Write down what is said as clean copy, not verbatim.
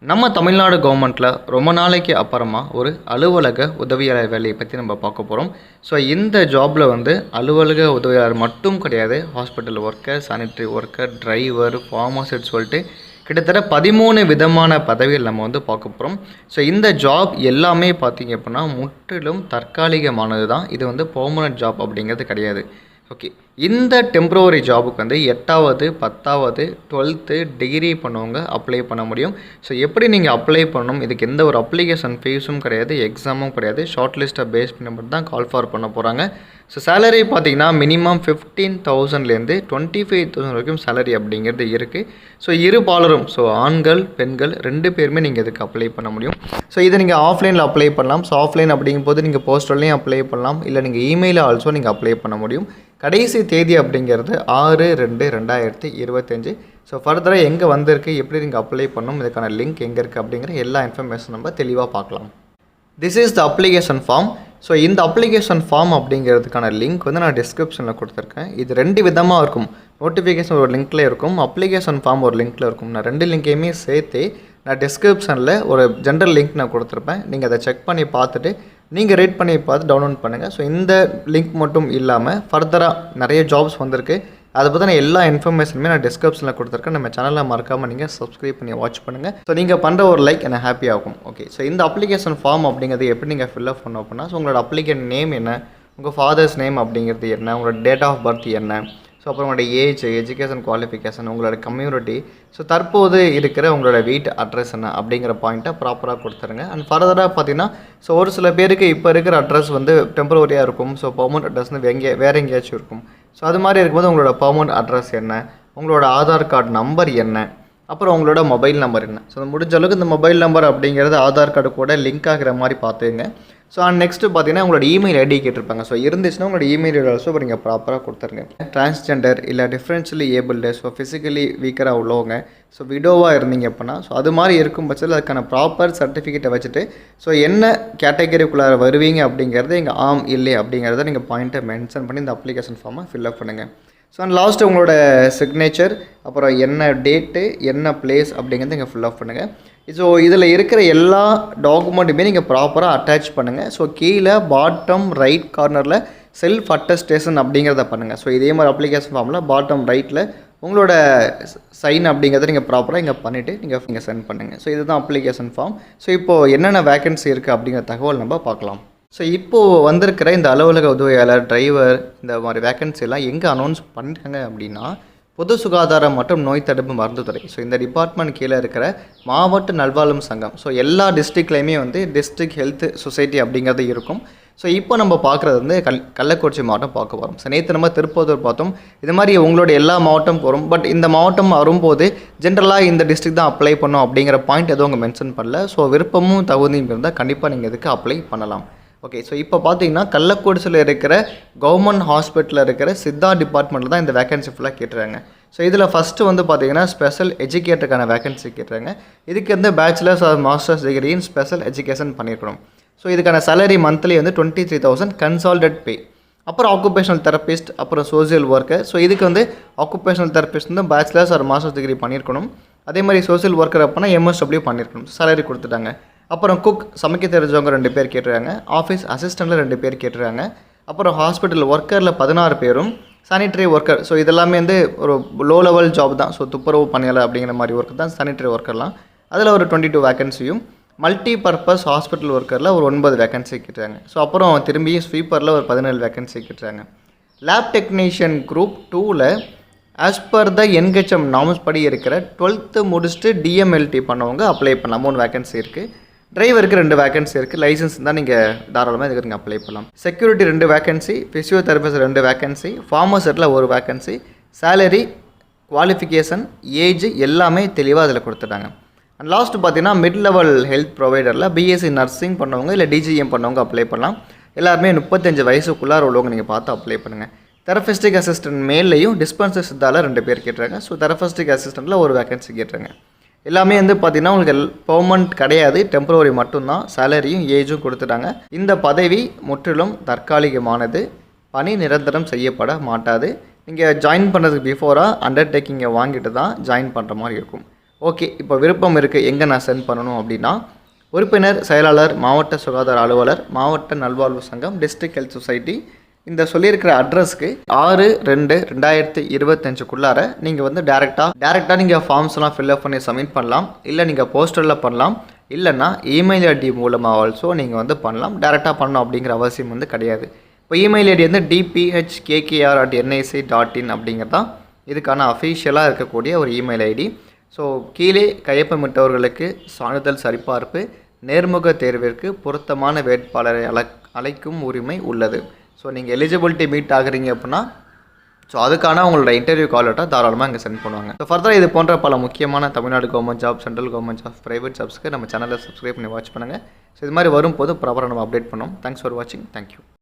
நம்ம தமிழ்நாடு கவர்மெண்ட்டில் ரொம்ப நாளைக்கு அப்புறமா ஒரு அலுவலக உதவியாளர் வேலையை பற்றி நம்ம பார்க்க போகிறோம். ஸோ இந்த ஜாபில் வந்து அலுவலக உதவியாளர் மட்டும் கிடையாது, hospital worker, sanitary worker, driver, pharmacist சொல்லிட்டு கிட்டத்தட்ட 13 விதமான பதவிகள் நம்ம வந்து பார்க்க போகிறோம். ஸோ இந்த ஜாப் எல்லாமே பார்த்திங்க அப்படின்னா முற்றிலும் தற்காலிகமானது தான். இது வந்து பெர்மனன்ட் ஜாப் அப்படிங்கிறது கிடையாது. ஓகே, இந்த டெம்ப்ரவரி ஜாபுக்கு வந்து 8வது 10வது 12th டிகிரி பண்ணவங்க அப்ளை பண்ண முடியும். ஸோ எப்படி நீங்கள் அப்ளை பண்ணணும், இதுக்கு எந்த ஒரு அப்ளிகேஷன் ஃபீஸும் கிடையாது, எக்ஸாமும் கிடையாது. ஷார்ட் லிஸ்ட்டை பேஸ் பண்ணி மட்டும் தான் கால் ஃபார் பண்ண போகிறாங்க. ஸோ சேலரி பார்த்திங்கன்னா மினிமம் 15,000லேருந்து 25,000 வரைக்கும் சேலரி அப்படிங்கிறது இருக்குது. ஸோ இரு பாலரும், ஸோ ஆண்கள் பெண்கள் 2 பேருமே நீங்கள் இதுக்கு அப்ளை பண்ண முடியும். ஸோ இதை நீங்கள் ஆஃப்லைனில் அப்ளை பண்ணலாம். ஸோ ஆஃப்லைன் அப்படிங்கும்போது நீங்கள் போஸ்டல்லையும் அப்ளை பண்ணலாம், இல்லை நீங்கள் இமெயிலில் ஆல்சோ நீங்கள் அப்ளை பண்ண முடியும். கடைசி தேதி அப்படிங்கிறது 6/2/2025. ஸோ ஃபர்தராக எங்கே வந்திருக்கு, எப்படி நீங்கள் அப்ளை பண்ணணும், இதுக்கான லிங்க் எங்கே இருக்குது அப்படிங்கிற எல்லா இன்ஃபர்மேஷன் நம்ம தெளிவாக பார்க்கலாம். This is the application form. So இந்த அப்ளிகேஷன் ஃபார்ம் அப்படிங்கிறதுக்கான லிங்க் வந்து நான் டிஸ்கிரிப்ஷனில் கொடுத்துருக்கேன். இது 2 விதமாக இருக்கும். நோட்டிஃபிகேஷன் ஒரு லிங்க்கில் இருக்கும், அப்ளிகேஷன் ஃபார்ம் ஒரு லிங்க்கில் இருக்கும். நான் 2 லிங்கையுமே சேர்த்து நான் டிஸ்கிரிப்ஷனில் ஒரு ஜென்ரல் லிங்க் நான் கொடுத்துருப்பேன். நீங்கள் அதை செக் பண்ணி பார்த்துட்டு நீங்கள் ரீட் பண்ணி பார்த்து டவுன்லோட் பண்ணுங்கள். ஸோ இந்த லிங்க் மட்டும் இல்லாமல் ஃபர்தராக நிறைய ஜாப்ஸ் வந்திருக்கு. அதை பற்றின எல்லா இன்ஃபர்மேஷனுமே நான் டிஸ்கிரிப்ஷனில் கொடுத்துருக்கேன். நம்ம சேனலில் மறக்காமல் நீங்கள் சப்ஸ்கிரைப் பண்ணி வாட்ச் பண்ணுங்கள். ஸோ நீங்கள் பண்ணுற ஒரு லைக் எனக்கு ஹாப்பி ஆகும். ஓகே, ஸோ இந்த அப்ளிகேஷன் ஃபார்ம் அப்படிங்கிறது எப்படி நீங்கள் ஃபில்அப் பண்ணோம் அப்படின்னா, ஸோ உங்களோட அப்ளிகேஷன் நேம் என்ன, உங்கள் ஃபாதர்ஸ் நேம் அப்படிங்கிறது என்ன, உங்களோட டேட் ஆஃப் பர்த் என்ன, ஸோ அப்புறம் உங்களோட ஏஜ், எஜுகேஷன் குவாலிஃபிகேஷன், உங்களோட கம்யூனிட்டி, ஸோ தற்போது இருக்கிற உங்களோட வீட்டு அட்ரஸ் என்ன அப்படிங்கிற பாயிண்ட்டை ப்ராப்பராக கொடுத்துருங்க. அண்ட் ஃபர்தராக பார்த்தீங்கன்னா, ஸோ ஒரு சில பேருக்கு இப்போ இருக்கிற அட்ரஸ் வந்து டெம்பரவரியாக இருக்கும். ஸோ பெர்மனன்ட் அட்ரஸ் வந்து வேறு எங்கேயாச்சும் இருக்கும். ஸோ அது மாதிரி இருக்கும்போது உங்களோட பெர்மனன்ட் அட்ரஸ் என்ன, உங்களோட ஆதார் கார்டு நம்பர் என்ன, அப்புறம் உங்களோட மொபைல் நம்பர் என்ன. ஸோ முடிஞ்ச அளவுக்கு இந்த மொபைல் நம்பர் அப்படிங்கிறது ஆதார் கார்டு கூட லிங்க் ஆகிற மாதிரி பார்த்துங்க. ஸோ நெக்ஸ்ட்டு பார்த்தீங்கன்னா உங்களோட இமெயில் ஐடி கேட்டிருப்பாங்க. ஸோ இருந்துச்சுன்னா உங்களோட இமெயில் ஐடி ஆல்சோ நீங்கள் ப்ராப்பராக கொடுத்துருங்க. டிரான்ஸ்ஜெண்டர் இல்லை டிஃப்ரென்ஷியலி ஏபிள்டு, ஸோ ஃபிசிக்கலி வீக்கராக உள்ளவங்க, ஸோ விடோவாக இருந்தீங்க அப்படின்னா, ஸோ அது மாதிரி இருக்கும் பட்சத்தில் அதுக்கான ப்ராப்பர் சர்டிஃபிகேட்டை வச்சுட்டு, ஸோ என்ன கேட்டகரிக்குள்ளார வருவீங்க அப்படிங்கிறத இங்கே ஆம் இல்லை அப்படிங்கிறத நீங்கள் பாயிண்ட்டை மென்ஷன் பண்ணி இந்த அப்ளிகேஷன் ஃபார்மை ஃபில்அப் பண்ணுங்கள். ஸோ அண்ட் லாஸ்ட்டு உங்களோட சிக்னேச்சர், அப்புறம் என்ன டேட்டு, என்ன பிளேஸ் அப்படிங்கிறத இங்கே ஃபில்அப் பண்ணுங்கள். ஸோ இதில் இருக்கிற எல்லா டாக்குமெண்ட்டுமே நீங்கள் ப்ராப்பராக அட்டாச் பண்ணுங்கள். ஸோ கீழே பாட்டம் ரைட் கார்னரில் செல்ஃப் அட்டஸ்டேஷன் அப்படிங்கிறத பண்ணுங்கள். ஸோ இதே மாதிரி அப்ளிகேஷன் ஃபார்மில் பாட்டம் ரைட்டில் உங்களோட சைன் அப்படிங்கிறத நீங்கள் ப்ராப்பராக இங்கே பண்ணிவிட்டு நீங்கள் சென்ட் பண்ணுங்கள். ஸோ இதுதான் அப்ளிகேஷன் ஃபார்ம். ஸோ இப்போது என்னென்ன வேகன்சி இருக்குது அப்படிங்கிற தகவல் நம்ம பார்க்கலாம். ஸோ இப்போது வந்திருக்கிற இந்த அலுவலக உதவியாளர், டிரைவர், இந்த மாதிரி வேகன்சி எல்லாம் எங்கே அனௌன்ஸ் பண்ணிட்டாங்க அப்படின்னா, பொது சுகாதாரம் மற்றும் நோய் தடுப்பு மருந்துத்துறை, ஸோ இந்த டிபார்ட்மெண்ட் கீழே இருக்கிற மாவட்ட நல்வாழ்வு சங்கம், ஸோ எல்லா டிஸ்ட்ரிக்ட்லேயுமே வந்து டிஸ்ட்ரிக்ட் ஹெல்த் சொசைட்டி அப்படிங்கிறது இருக்கும். ஸோ இப்போ நம்ம பார்க்குறது வந்து கள்ளக்குறிச்சி மாவட்டம் பார்க்க போகிறோம். ஸோ நேற்று நம்ம திருப்பத்தூர் பார்த்தோம். இது மாதிரி உங்களோட எல்லா மாவட்டம் போகிறோம். பட் இந்த மாவட்டம் வரும்போது ஜென்ரலாக இந்த டிஸ்ட்ரிக்ட் தான் அப்ளை பண்ணோம் அப்படிங்கிற பாயிண்ட் எதுவும் அவங்க மென்ஷன் பண்ணல. ஸோ விருப்பமும் தகுதியும் இருந்தால் கண்டிப்பாக நீங்கள் இதுக்கு அப்ளை பண்ணலாம். ஓகே, ஸோ இப்போ பார்த்தீங்கன்னா கள்ளக்குறிச்சியில் இருக்கிற கவர்மெண்ட் ஹாஸ்பிட்டலில் இருக்கிற சித்தா டிபார்ட்மெண்ட்டில் தான் இந்த வேகன்சி ஃபுல்லாக கேட்டுறாங்க. ஸோ இதில் ஃபஸ்ட்டு வந்து பார்த்தீங்கன்னா ஸ்பெஷல் எஜுகேட்டருக்கான வேகன்சி கேட்டுறாங்க. இதுக்கு வந்து bachelors or masters degree in special education பண்ணியிருக்கணும். ஸோ இதுக்கான சேலரி மந்த்லி வந்து 23,000 கன்சால்டட் பே. அப்புறம் ஆக்குபேஷனல் தெரபிஸ்ட், அப்புறம் சோசியல் ஒர்க்கர். ஸோ இதுக்கு வந்து ஆக்குபேஷனல் தெரபிஸ்ட் வந்து பேச்சுலர்ஸ் ஆர் மாஸ்டர்ஸ் டிகிரி பண்ணியிருக்கணும். அதே மாதிரி சோசியல் ஒர்க்கர் அப்படின்னா MSW பண்ணியிருக்கணும். சேலரி கொடுத்துட்டாங்க. அப்புறம் குக், சமைக்க தெரிஞ்சவங்க 2 பேர் கேட்டுருக்காங்க. ஆஃபீஸ் அசிஸ்டண்ட்டில் 2 பேர் கேட்டுருக்காங்க. அப்புறம் ஹாஸ்பிட்டல் ஒர்க்கரில் 16 பேரும், சானிட்டரி ஒர்க்கர், ஸோ இதெல்லாமே வந்து ஒரு லோ லெவல் ஜாப் தான். ஸோ துப்புரவு பணியாளர் அப்படிங்கிற மாதிரி ஒர்க் தான் சானிட்டரி ஒர்க்கர்லாம். அதில் ஒரு 22 வேகன்சியும், மல்டி பர்பஸ் ஹாஸ்பிட்டல் ஒர்க்கரில் ஒரு 9 வேகன்சி கேட்டுறாங்க. ஸோ அப்புறம் திரும்பி ஸ்வீப்பரில் ஒரு 17 வேகன்சி கேட்டுறாங்க. லேப் டெக்னீஷியன் குரூப் 2ல் as per the NHM norms படி இருக்கிற 12th முடிச்சுட்டு DMLT பண்ணவங்க அப்ளை பண்ணலாம். 3 வேகன்சி இருக்குது. டிரைவருக்கு 2 வேகன்சி இருக்குது. லைசன்ஸ் தான் நீங்கள் தாராளமாக இதுக்கு நீங்கள் அப்ளை பண்ணலாம். செக்யூரிட்டி 2 வேகன்சி, ஃபிசியோதெரபிஸ்ட் 2 வேகன்சி, ஃபார்மசிஸ்ட்டில் 1 வேகன்சி. சேலரி, குவாலிஃபிகேஷன், ஏஜ் எல்லாமே தெளிவாக அதில் கொடுத்துட்டாங்க. அண்ட் லாஸ்ட் பார்த்தீங்கன்னா மிட் லெவல் ஹெல்த் ப்ரொவைடரில் BSc நர்சிங் பண்ணவங்க இல்லை DGM பண்ணவங்க அப்ளை பண்ணலாம். எல்லாருமே 35 வயசுக்குள்ளார உள்ளவங்க நீங்கள் பார்த்து அப்ளை பண்ணுங்கள். தெரபிஸ்டிக் அசிஸ்டன்ட் மேல்லையும் டிஸ்பென்சர் சித்தாவில் 2 பேர் கேட்டுறாங்க. So தெரபிஸ்டிக் அசிஸ்டண்ட்டில் 1 vacancy கேட்டுறாங்க. எல்லாமே வந்து பார்த்தீங்கன்னா உங்களுக்கு பெர்மனன்ட் கிடையாது, டெம்பரவரி மட்டும்தான். சேலரியும் ஏஜும் கொடுத்துட்டாங்க. இந்த பதவி முற்றிலும் தற்காலிகமானது, பணி நிரந்தரம் செய்யப்பட மாட்டாது. நீங்கள் ஜாயின் பண்ணுறதுக்கு பிஃபோராக அண்டர்டேக்கிங்கை வாங்கிட்டு தான் ஜாயின் பண்ணுற மாதிரி இருக்கும். ஓகே, இப்போ விருப்பம் இருக்குது எங்கே நான் சென்ட் பண்ணணும் அப்படின்னா, உறுப்பினர், செயலாளர், மாவட்ட சுகாதார அலுவலர், மாவட்ட நல்வாழ்வு சங்கம், டிஸ்ட்ரிக்ட் ஹெல்த் சொசைட்டி, இந்த சொல்லியிருக்கிற அட்ரஸ்க்கு 6/2/2025க்குள்ளார நீங்கள் வந்து டேரெக்டாக நீங்கள் ஃபார்ம்ஸ்லாம் ஃபில்அப் பண்ணி சப்மிட் பண்ணலாம். இல்லை நீங்கள் போஸ்டரில் பண்ணலாம். இல்லைன்னா இமெயில் ஐடி மூலமாக ஆல்சோ நீங்கள் வந்து பண்ணலாம். டேரெக்டாக பண்ணணும் அப்படிங்கிற அவசியம் வந்து கிடையாது. இப்போ இமெயில் ஐடி வந்து dphkkr@nic.in அப்படிங்கிறது தான் இதுக்கான அஃபீஷியலாக இருக்கக்கூடிய ஒரு இமெயில் ஐடி. ஸோ கீழே கையொப்பமிட்டவர்களுக்கு சான்றிதழ் சரிபார்ப்பு, நேர்முக தேர்விற்கு பொருத்தமான வேட்பாளரை அழைக்கும் உரிமை உள்ளது. ஸோ நீங்கள் எலிஜிபிலிட்டி மீட் ஆகுறீங்க அப்படின்னா ஸோ அதுக்கான உங்களோட இன்டர்வியூ கால் லெட்டர் தாராளமாக இங்கே சென்ட் பண்ணுவாங்க. ஸோ ஃபர்தராக இது போன்ற பல முக்கியமான Tamil Nadu government job, central government job, private ஜாப்ஸ்க்கு நம்ம சேனலை சப்ஸ்கிரைப் பண்ணி வாட்ச் பண்ணுங்கள். ஸோ இது மாதிரி வரும்போது ப்ராப்பராக நம்ம அப்டேட் பண்ணோம். தேங்க்ஸ் ஃபார் வாட்சிங். தேங்க்யூ.